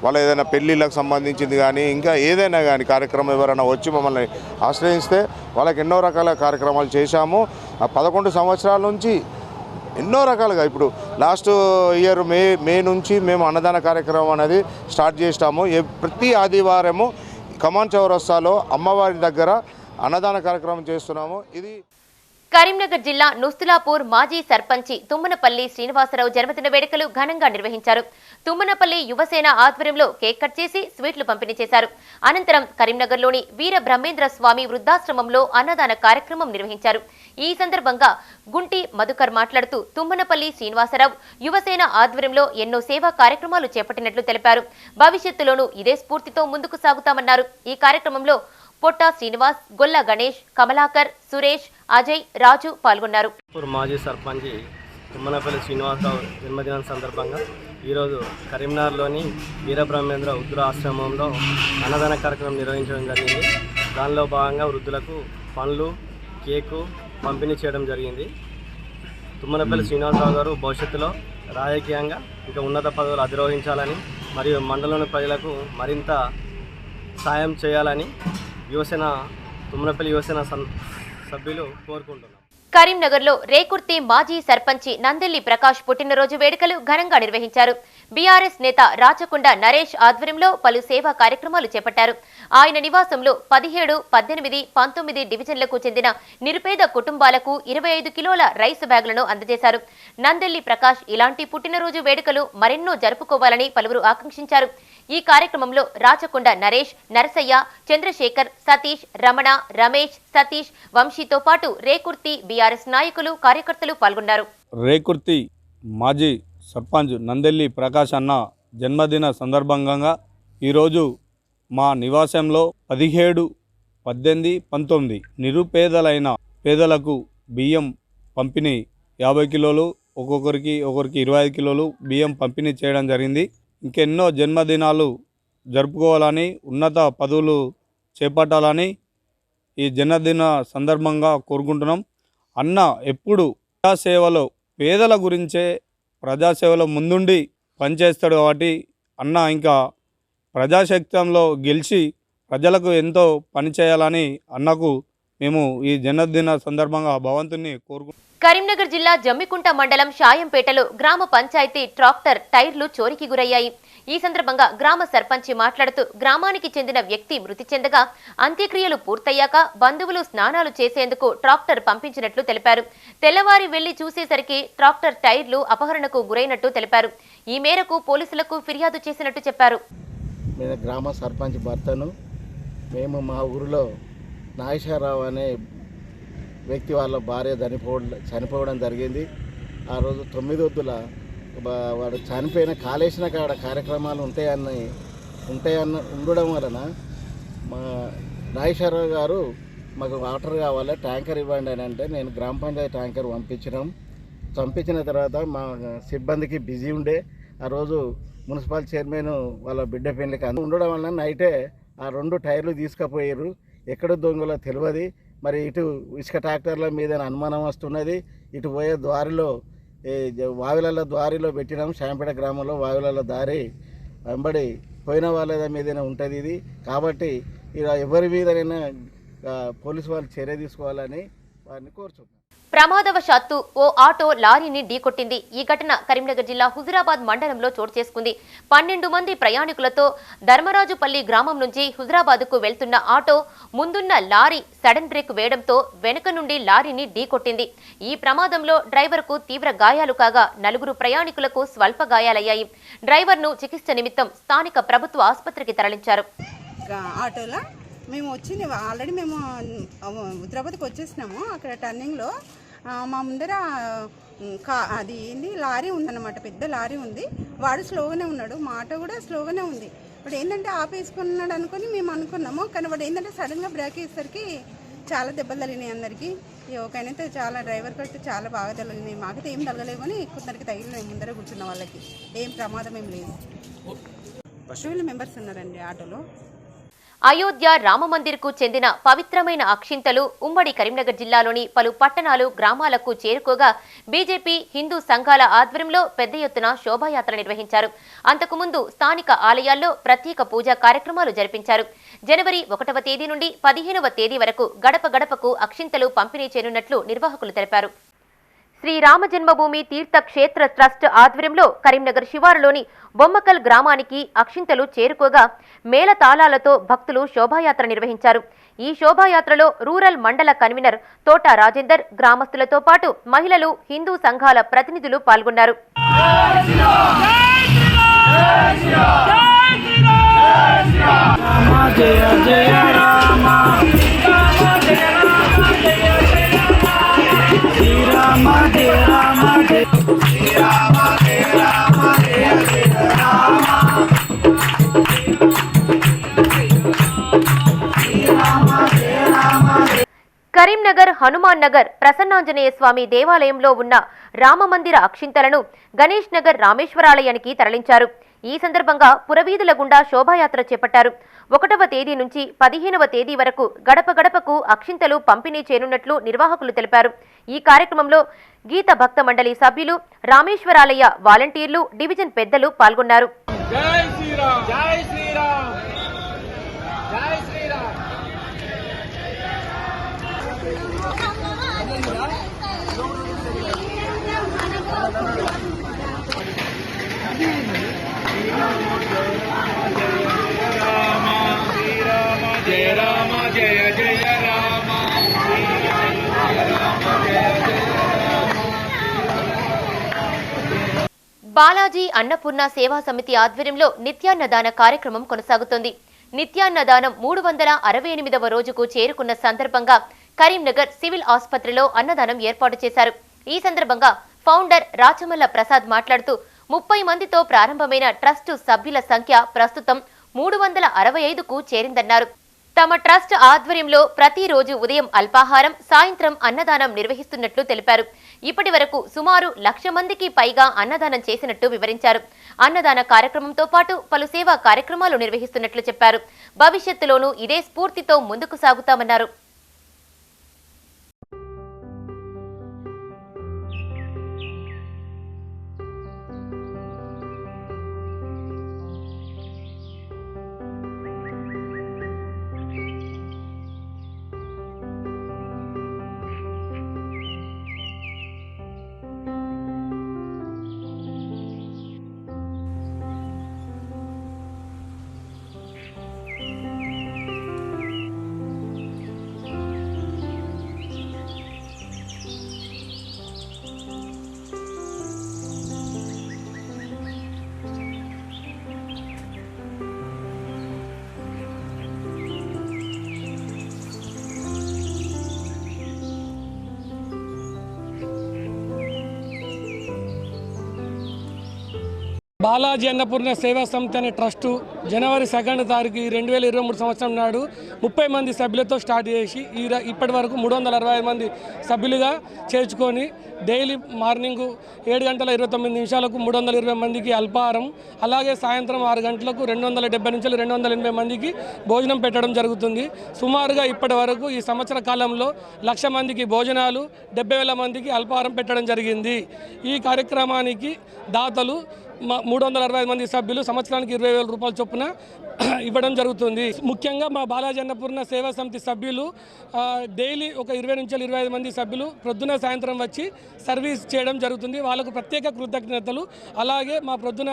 వాళ్ళ ఏదైనా పెళ్ళిళ్ళకు సంబంధించింది కానీ ఇంకా ఏదైనా కానీ కార్యక్రమం ఎవరైనా వచ్చి మమ్మల్ని ఆశ్రయిస్తే వాళ్ళకి ఎన్నో రకాల కార్యక్రమాలు చేశాము. 11 సంవత్సరాల నుంచి ఎన్నో రకాలుగా ఇప్పుడు లాస్ట్ ఇయర్ మే నుంచి మేము అన్నదాన కార్యక్రమం అనేది స్టార్ట్ చేస్తాము. ప్రతి ఆదివారము కమాన్ చౌరస్తాలో అమ్మవారి దగ్గర అన్నదాన కార్యక్రమం చేస్తున్నాము. ఇది కరీంనగర్ జిల్లా నుస్తులాపూర్ మాజీ సర్పంచి తుమ్మనపల్లి శ్రీనివాసరావు జన్మదిన వేడుకలు ఘనంగా నిర్వహించారు. తుమ్మనపల్లి యువసేన ఆధ్వర్యంలో కేక్ కట్ చేసి స్వీట్లు పంపిణీ చేశారు. అనంతరం కరీంనగర్లోని వీర బ్రహ్మేంద్ర స్వామి వృద్ధాశ్రమంలో అన్నదాన కార్యక్రమం నిర్వహించారు. ఈ సందర్భంగా గుంటి మధుకర్ మాట్లాడుతూ తుమ్మనపల్లి శ్రీనివాసరావు యువసేన ఆధ్వర్యంలో ఎన్నో సేవా కార్యక్రమాలు చేపట్టినట్లు తెలిపారు. భవిష్యత్తులోనూ ఇదే స్ఫూర్తితో ముందుకు సాగుతామన్నారు. ఈ కార్యక్రమంలో పొట్టా శ్రీనివాస్, గొల్ల గణేష్, కమలాకర్, సురేష్, అజయ్, రాజు పాల్గొన్నారు. మాజీ సర్పంచి తుమ్మనపల్లి శ్రీనివాసరావు జన్మదినం సందర్భంగా ఈరోజు కరీంనగర్లోని వీరబ్రహ్మేంద్ర వృద్ధాశ్రమంలో అన్నదాన కార్యక్రమం నిర్వహించడం జరిగింది. దానిలో భాగంగా వృద్ధులకు పండ్లు, కేకు పంపిణీ చేయడం జరిగింది. తుమ్మనపల్లి శ్రీనివాసరావు గారు భవిష్యత్తులో రాజకీయంగా ఇంకా ఉన్నత పదవులు అధిరోహించాలని మరియు మండలంలోని ప్రజలకు మరింత సాయం చేయాలని తుమ్మనపల్లి యువసేన సభ్యులు కోరుకుంటున్నారు. కరీంనగర్లో రేకుర్తి మాజీ సర్పంచి నందెల్లి ప్రకాష్ పుట్టినరోజు వేడుకలు ఘనంగా నిర్వహించారు. బీఆర్ఎస్ నేత రాచకొండ నరేష్ ఆధ్వర్యంలో పలు సేవా కార్యక్రమాలు చేపట్టారు. ఆయన నివాసంలో 17, 18, 19 డివిజన్లకు చెందిన నిరుపేద కుటుంబాలకు 25 కిలోల రైస్ బ్యాగులను అందజేశారు. నందెల్లి ప్రకాష్ ఇలాంటి పుట్టినరోజు వేడుకలు మరెన్నో జరుపుకోవాలని పలువురు ఆకాంక్షించారు. ఈ కార్యక్రమంలో రాచకొండ నరేష్, నరసయ్య, చంద్రశేఖర్, సతీష్, రమణ, రమేష్, సతీష్, వంశీతో పాటు రేకుర్తి బీఆర్ఎస్ నాయకులు, కార్యకర్తలు పాల్గొన్నారు. రేకుర్తి మాజీ సర్పంచ్ నందెల్లి ప్రకాష్ అన్న జన్మదిన సందర్భంగా ఈరోజు మా నివాసంలో 17, 18, 19 నిరుపేదలైన పేదలకు బియ్యం పంపిణీ 50 కిలోలు, ఒకరికి 25 కిలోలు బియ్యం పంపిణీ చేయడం జరిగింది. ఇంకెన్నో జన్మదినాలు జరుపుకోవాలని, ఉన్నత పదవులు చేపట్టాలని ఈ జన్మదిన సందర్భంగా కోరుకుంటున్నాం. అన్న ఎప్పుడు ప్రజాసేవలో పేదల గురించే ప్రజాసేవలో ముందుండి పనిచేస్తాడు కాబట్టి అన్న ఇంకా ప్రజాశక్తంలో గెలిచి ప్రజలకు ఎంతో పనిచేయాలని అన్నకు మేము ఈ జన్మదిన సందర్భంగా భగవంతుని కోరుకుంటున్నాం. కరీంనగర్ జిల్లా జమ్మికుంట మండలం షాయంపేటలో గ్రామ పంచాయతీ ట్రాక్టర్ టైర్లు చోరీకి గురయ్యాయి. ఈ సందర్భంగా గ్రామ సర్పంచి మాట్లాడుతూ గ్రామానికి చెందిన వ్యక్తి మృతి చెందగా అంత్యక్రియలు పూర్తయ్యాక బంధువులు స్నానాలు చేసేందుకు ట్రాక్టర్ పంపించినట్లు తెలిపారు. తెల్లవారి వెళ్లి చూసేసరికి ట్రాక్టర్ టైర్లు అపహరణకు గురైనట్టు తెలిపారు. ఈ మేరకు పోలీసులకు ఫిర్యాదు చేసినట్టు చెప్పారు. నేను గ్రామ సర్పంచ్ భర్తను. మేము మా ఊరిలో నాగేశ్వరరావు అనే వ్యక్తి వాళ్ళ భార్య చనిపోవడం జరిగింది. ఆ రోజు 9 వద్దుల వాడు చనిపోయిన కాలేసిన కాడ కార్యక్రమాలు ఉంటాయన్న ఉండడం వలన మా నాగేశ్వరరావు గారు మాకు వాటర్ కావాలి, ట్యాంకర్ ఇవ్వండి అని అంటే నేను గ్రామ పంచాయతీ ట్యాంకర్ పంపించిన తర్వాత మా సిబ్బందికి బిజీ ఉండే ఆ రోజు మున్సిపల్ చైర్మన్ వాళ్ళ బిడ్డ పెళ్లికి ఉండడం వలన నైటే ఆ 2 టైర్లు తీసుకుపోయారు. ఎక్కడ దొంగలో తెలియదు. మరి ఇటు ఇసుక ట్రాక్టర్ల మీద అనుమానం వస్తున్నది. ఇటు పోయే దారిలో వావిలల దారిలో పెట్టినాం. శాంపేట గ్రామంలో వావిలల దారి వెంబడి పోయిన వాళ్ళ మీదనే ఉంటుంది ఇది. కాబట్టి ఇలా ఎవరి మీదనైనా పోలీసు వాళ్ళు చర్య తీసుకోవాలని వారిని కోరుచున్నాం. ప్రమాదవశాత్తు ఓ ఆటో లారీని ఢీకొట్టింది. ఈ ఘటన కరీంనగర్ జిల్లా హుజురాబాద్ మండలంలో చోటు చేసుకుంది. 12 మంది ప్రయాణికులతో ధర్మరాజుపల్లి గ్రామం నుంచి హుజురాబాద్కు వెళ్తున్న ఆటో ముందున్న లారీ సడన్ బ్రేక్ వేయడంతో వెనుక నుండి లారీని ఢీకొట్టింది. ఈ ప్రమాదంలో డ్రైవర్కు తీవ్ర గాయాలు కాగా 4 ప్రయాణికులకు స్వల్ప గాయాలయ్యాయి. డ్రైవర్ను చికిత్స నిమిత్తం స్థానిక ప్రభుత్వ ఆసుపత్రికి తరలించారు. ఆటోలో మేము ఆల్రెడీ మేము హుజురాబాద్కి వచ్చేసినాము. అక్కడ టర్నింగ్లో మా ముందర అది ఏంది లారీ ఉందన్నమాట, పెద్ద లారీ ఉంది. వాడు స్లోగానే ఉన్నాడు, మా ఆటో కూడా స్లోగానే ఉంది. వాడు ఏంటంటే ఆపేసుకున్నాడు అనుకుని మేము అనుకున్నాము. కానీ వాడు ఏంటంటే సడన్గా బ్రేక్ వేసేసరికి చాలా దెబ్బలు తగిలినాయి అందరికీ. ఒకైనా చాలా డ్రైవర్కి అయితే చాలా బాగా తగిలినాయి. మాకైతే ఏం తగలేవు కానీ కొందరికి తగిలినాయి. ముందర కూర్చున్న వాళ్ళకి ఏం ప్రమాదం ఏం లేదు. 12 మెంబర్స్ ఉన్నారండి ఆటోలో. అయోధ్య రామమందిర్కు చెందిన పవిత్రమైన అక్షింతలు ఉమ్మడి కరీంనగర్ జిల్లాలోని పలు పట్టణాలు, గ్రామాలకు చేరుకోగా బీజేపీ, హిందూ సంఘాల ఆధ్వర్యంలో పెద్ద ఎత్తున శోభాయాత్ర నిర్వహించారు. అంతకుముందు స్థానిక ఆలయాల్లో ప్రత్యేక పూజా కార్యక్రమాలు జరిపించారు. జనవరి 1వ తేదీ నుండి 15వ తేదీ వరకు గడప గడపకు అక్షింతలు పంపిణీ చేయనున్నట్లు నిర్వాహకులు తెలిపారు. శ్రీ రామ జన్మభూమి తీర్థ క్షేత్ర ట్రస్ట్ ఆధ్వర్యంలో కరీంనగర్ శివారులోని బొమ్మకల్ గ్రామానికి అక్షింతలు చేరుకోగా మేళతాళాలతో భక్తులు శోభాయాత్ర నిర్వహించారు. ఈ శోభాయాత్రలో రూరల్ మండల కన్వీనర్ తోట రాజేందర్, గ్రామస్తులతో పాటు మహిళలు, హిందూ సంఘాల ప్రతినిధులు పాల్గొన్నారు. కరీంనగర్ హనుమాన్ నగర్ ప్రసన్నాంజనేయ స్వామి దేవాలయంలో ఉన్న రామమందిర అక్షింతలను గణేష్ నగర్ రామేశ్వరాలయానికి తరలించారు. ఈ సందర్భంగా పురవీధుల గుండా శోభాయాత్ర చేపట్టారు. 1వ తేదీ నుంచి 15వ తేదీ వరకు గడప గడపకు అక్షింతలు పంపిణీ చేయనున్నట్లు నిర్వాహకులు తెలిపారు. ఈ కార్యక్రమంలో గీత భక్త మండలి సభ్యులు, రామేశ్వరాలయ వాలంటీర్లు, డివిజన్ పెద్దలు పాల్గొన్నారు. జై శ్రీరామ్, జై శ్రీరామ్, జై శ్రీరామ్. జయ రామ జయ జయ రామ, బాలాజీ అన్నపూర్ణ సేవా సమితి ఆధ్వర్యంలో నిత్యాన్నదాన కార్యక్రమం కొనసాగుతోంది. నిత్యాన్నదానం 368వ రోజుకు చేరుకున్న సందర్భంగా కరీంనగర్ సివిల్ ఆసుపత్రిలో అన్నదానం ఏర్పాటు చేశారు. ఈ సందర్భంగా ఫౌండర్ రాచమల్ల ప్రసాద్ మాట్లాడుతూ 30 మందితో ప్రారంభమైన ట్రస్టు సభ్యుల సంఖ్య ప్రస్తుతం 365కు చేరిందన్నారు. తమ ట్రస్ట్ ఆధ్వర్యంలో ప్రతిరోజు ఉదయం అల్పాహారం, సాయంత్రం అన్నదానం నిర్వహిస్తున్నట్లు తెలిపారు. ఇప్పటి వరకు సుమారు 1,00,000 మందికి పైగా అన్నదానం చేసినట్టు వివరించారు. అన్నదాన కార్యక్రమంతో పాటు పలు సేవా కార్యక్రమాలు నిర్వహిస్తున్నట్లు చెప్పారు. భవిష్యత్తులోనూ ఇదే స్ఫూర్తితో ముందుకు సాగుతామన్నారు. బాలాజీ అన్నపూర్ణ సేవా సమితి అనే ట్రస్టు జనవరి 2వ తారీఖు 2023 సంవత్సరం నాడు 30 మంది సభ్యులతో స్టార్ట్ చేసి ఇప్పటి వరకు 365 మంది సభ్యులుగా చేర్చుకొని డైలీ మార్నింగ్ 7 గంటల 29 నిమిషాలకు 320 మందికి అల్పాహారం, అలాగే సాయంత్రం 6 గంటలకు 270 నుంచి 280 మందికి భోజనం పెట్టడం జరుగుతుంది. సుమారుగా ఇప్పటి వరకు ఈ సంవత్సర కాలంలో 1,00,000 మందికి భోజనాలు, 70,000 మందికి అల్పాహారం పెట్టడం జరిగింది. ఈ కార్యక్రమానికి దాతలు 365 మంది సభ్యులు సంవత్సరానికి 20,000 రూపాయల చొప్పున ఇవ్వడం జరుగుతుంది. ముఖ్యంగా మా బాలాజీ అన్నపూర్ణ సేవా సమితి సభ్యులు డైలీ ఒక 20 నుంచి 25 మంది సభ్యులు ప్రొద్దున సాయంత్రం వచ్చి సర్వీస్ చేయడం జరుగుతుంది. వాళ్ళకు ప్రత్యేక కృతజ్ఞతలు. అలాగే మా ప్రొద్దున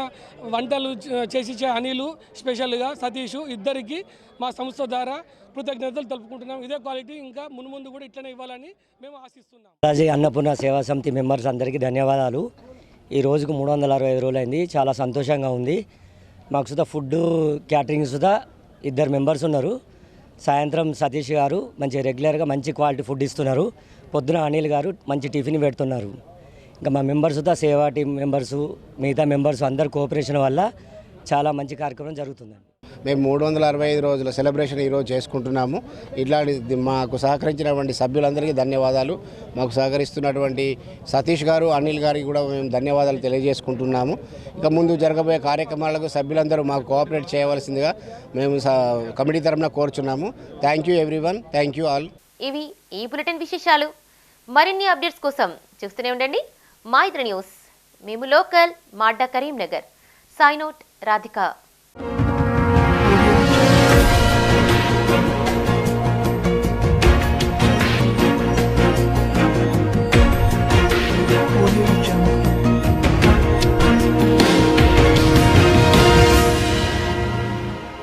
వంటలు చేసిచ్చే అనిలు స్పెషల్గా సతీష్ ఇద్దరికి మా సంస్థ ద్వారా కృతజ్ఞతలు తెలుపుకుంటున్నాం. ఇదే క్వాలిటీ ఇంకా మున్ముందు కూడా ఇట్లనే ఇవ్వాలని మేము ఆశిస్తున్నాం. బాలాజీ అన్నపూర్ణ సేవా సమితి మెంబర్స్ అందరికీ ధన్యవాదాలు. ఈ రోజుకు 365 రోజులైంది. చాలా సంతోషంగా ఉంది. మాకు Sudha food catering Sudha 2 members ఉన్నారు. సాయంత్రం సతీష్ గారు మంచి రెగ్యులర్గా మంచి క్వాలిటీ ఫుడ్ ఇస్తున్నారు. పొద్దున అనిల్ గారు మంచి టిఫిన్ పెడుతున్నారు. ఇంకా మా మెంబర్స్ సుధా సేవా టీం మెంబర్సు మిగతా మెంబర్స్ అందరు కోఆపరేషన్ వల్ల చాలా మంచి కార్యక్రమం జరుగుతుందండి. మేము 365 రోజుల సెలబ్రేషన్ ఈరోజు చేసుకుంటున్నాము. ఇట్లాంటి మాకు సహకరించినటువంటి సభ్యులందరికీ ధన్యవాదాలు. మాకు సహకరిస్తున్నటువంటి సతీష్ గారు అనిల్ గారికి కూడా మేము ధన్యవాదాలు తెలియజేసుకుంటున్నాము. ఇక ముందు జరగబోయే కార్యక్రమాలకు సభ్యులందరూ మాకు కోఆపరేట్ చేయవలసిందిగా మేము కమిటీ తరఫున కోరుచున్నాము. Thank you everyone. Thank you all. ఇవి ఈ బులెటిన్ విశేషాలు. మరిన్ని అప్డేట్స్ కోసం చూస్తూనే ఉండండి మా ఇతర న్యూస్. మేము లోకల్ మాడ్డా కరీంనగర్. Sign out Radhika.